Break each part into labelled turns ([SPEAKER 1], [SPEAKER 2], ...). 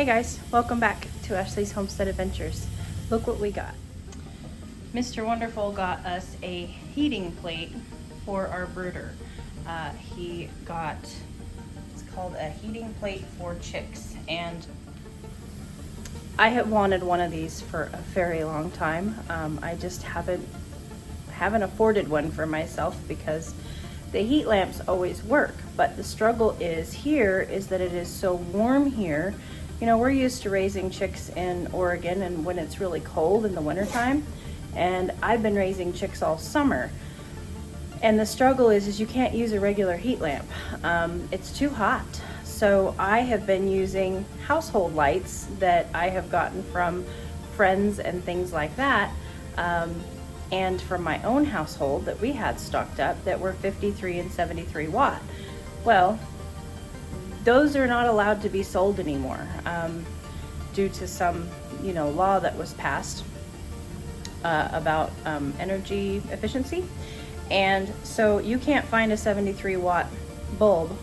[SPEAKER 1] Hey guys, welcome back to Ashley's Homestead Adventures. Look what we got. Mr. Wonderful got us a heating plate for our brooder. He got, it's called a heating plate for chicks, and I have wanted one of these for a very long time. I just haven't afforded one for myself because the heat lamps always work, but the struggle is that it is so warm here. You know, we're used to raising chicks in Oregon and when it's really cold in the wintertime, and I've been raising chicks all summer. And the struggle is you can't use a regular heat lamp. It's too hot. So I have been using household lights that I have gotten from friends and things like that, and from my own household that we had stocked up that were 53 and 73 watt. Well, those are not allowed to be sold anymore due to some, law that was passed about energy efficiency. And so you can't find a 73 watt bulb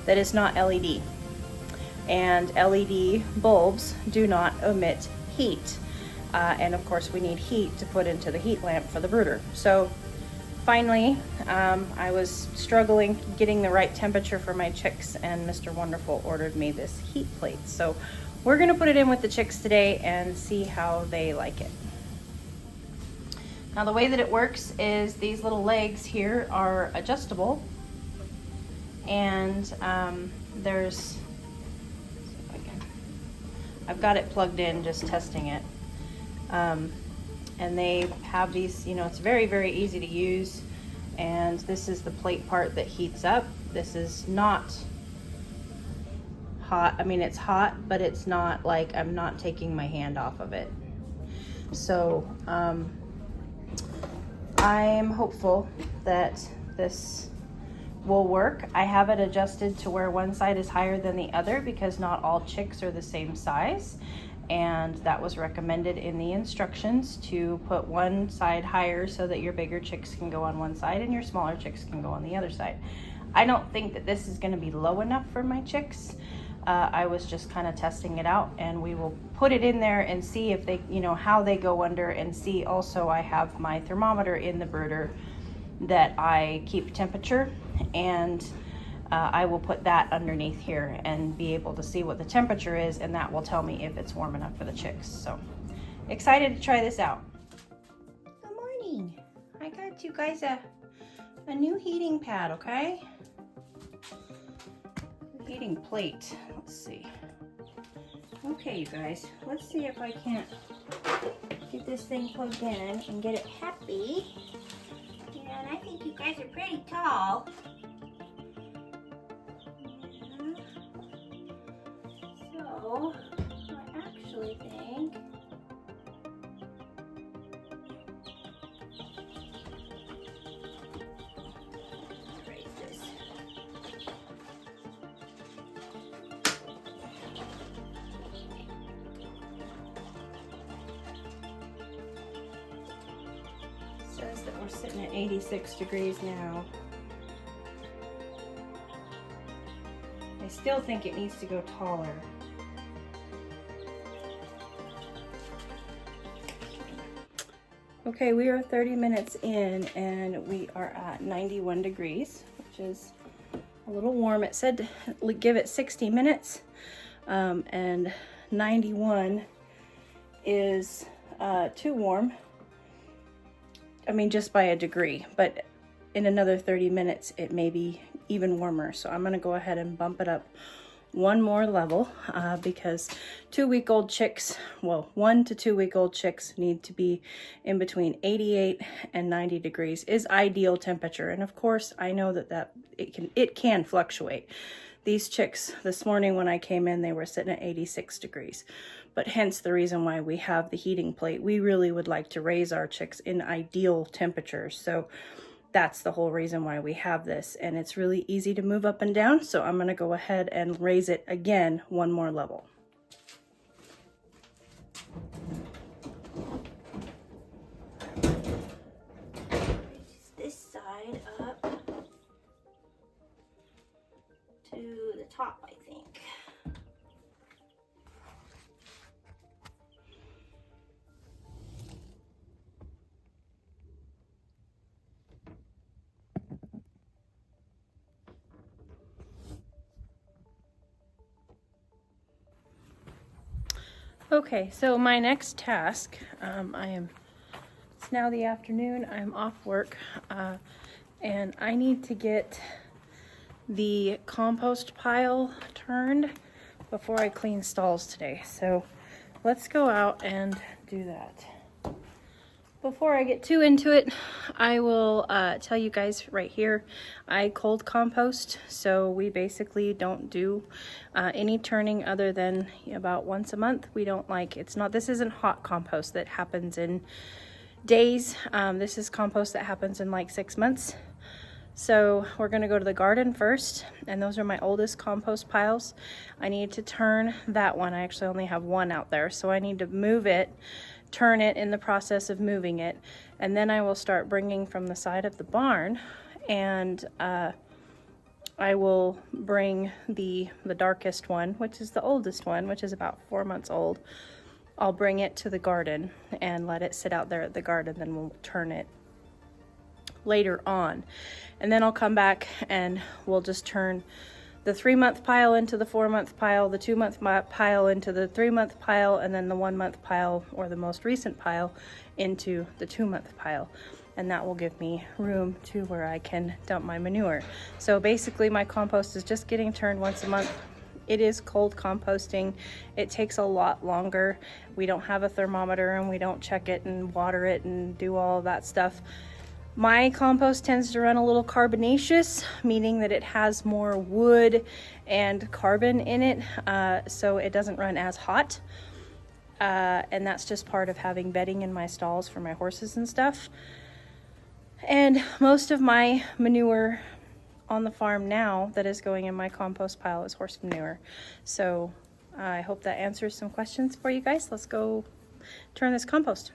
[SPEAKER 1] that is not LED. And LED bulbs do not emit heat. And of course we need heat to put into the heat lamp for the brooder. So finally, I was struggling getting the right temperature for my chicks, and Mr. Wonderful ordered me this heat plate. So we're gonna put it in with the chicks today and see how they like it. Now the way that it works is these little legs here are adjustable, and I've got it plugged in, just testing it. And they have these, it's very, very easy to use. And this is the plate part that heats up. This is not hot. I mean, it's hot, but it's not like I'm not taking my hand off of it. So I'm hopeful that this will work. I have it adjusted to where one side is higher than the other because not all chicks are the same size. And that was recommended in the instructions, to put one side higher so that your bigger chicks can go on one side and your smaller chicks can go on the other side. I don't think that this is going to be low enough for my chicks. I was just kind of testing it out, and we will put it in there and see if they, how they go under, and see also I have my thermometer in the brooder that I keep temperature, and I will put that underneath here and be able to see what the temperature is, and that will tell me if it's warm enough for the chicks. So excited to try this out. Good morning. I got you guys a new heating pad, okay? Heating plate. Let's see. Okay, you guys, let's see if I can't get this thing plugged in and get it happy. And I think you guys are pretty tall. So, I actually think let's raise this. It says that we're sitting at 86 degrees now. I still think it needs to go taller. Okay, we are 30 minutes in and we are at 91 degrees, which is a little warm. It said to give it 60 minutes, and 91 is too warm. I mean, just by a degree, but in another 30 minutes, it may be even warmer. So I'm gonna go ahead and bump it up one more level because 2-week-old chicks, well, 1 to 2-week-old chicks need to be in between 88 and 90 degrees is ideal temperature. And of course, I know that it can fluctuate. These chicks this morning when I came in, they were sitting at 86 degrees. But hence the reason why we have the heating plate. We really would like to raise our chicks in ideal temperatures. So that's the whole reason why we have this, and it's really easy to move up and down. So I'm going to go ahead and raise it again one more level. Raise this side up to the top, I think. Okay, so my next task, it's now the afternoon, I'm off work, and I need to get the compost pile turned before I clean stalls today. So let's go out and do that. Before I get too into it, I will tell you guys right here, I cold compost, so we basically don't do any turning other than about once a month. We don't this isn't hot compost that happens in days. This is compost that happens in like 6 months. So we're gonna go to the garden first, and those are my oldest compost piles. I need to turn that one. I actually only have one out there, so I need to move it, turn it in the process of moving it, and then I will start bringing from the side of the barn, and I will bring the darkest one, which is the oldest one, which is about 4 months old. I'll bring it to the garden and let it sit out there at the garden, then we'll turn it later on. And then I'll come back and we'll just turn the 3-month pile into the 4-month pile, the 2-month pile into the 3-month pile, and then the 1-month pile, or the most recent pile, into the 2-month pile. And that will give me room to where I can dump my manure. So basically my compost is just getting turned once a month. It is cold composting. It takes a lot longer. We don't have a thermometer and we don't check it and water it and do all of that stuff. My compost tends to run a little carbonaceous, meaning that it has more wood and carbon in it, so it doesn't run as hot. And that's just part of having bedding in my stalls for my horses and stuff. And most of my manure on the farm now that is going in my compost pile is horse manure. So I hope that answers some questions for you guys. Let's go turn this compost.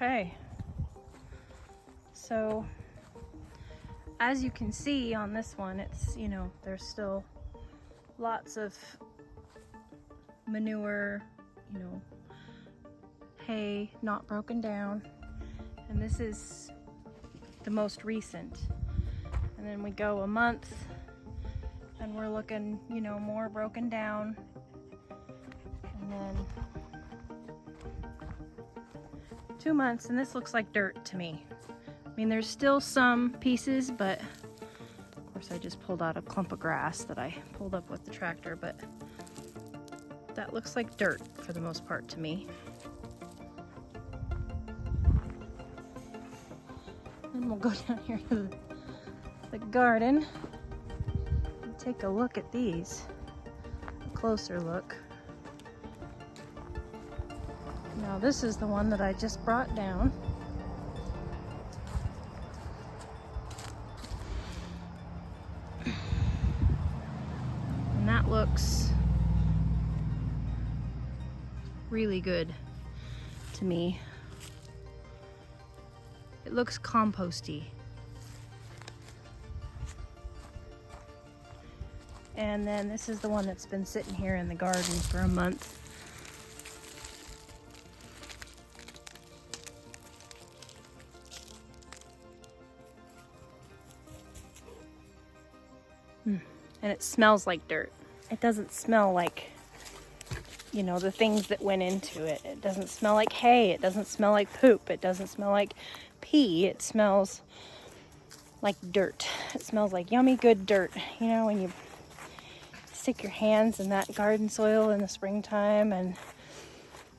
[SPEAKER 1] Okay. So as you can see on this one, it's, you know, there's still lots of manure, you know, hay not broken down. And this is the most recent. And then we go a month and we're looking, you know, more broken down. And then 2 months, and this looks like dirt to me. I mean, there's still some pieces, but of course I just pulled out a clump of grass that I pulled up with the tractor, but that looks like dirt for the most part to me. Then we'll go down here to the garden and take a look at these. A closer look. Now this is the one that I just brought down. And that looks really good to me. It looks composty. And then this is the one that's been sitting here in the garden for a month. And it smells like dirt. It doesn't smell like, you know, the things that went into it. It doesn't smell like hay. It doesn't smell like poop. It doesn't smell like pee. It smells like dirt. It smells like yummy, good dirt. You know, when you stick your hands in that garden soil in the springtime and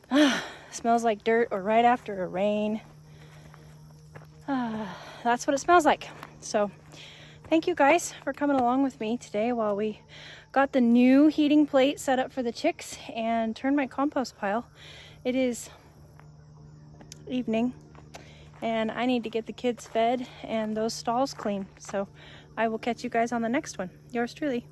[SPEAKER 1] it smells like dirt, or right after a rain. That's what it smells like. So thank you guys for coming along with me today while we got the new heating plate set up for the chicks and turned my compost pile. It is evening and I need to get the kids fed and those stalls clean. So I will catch you guys on the next one. Yours truly.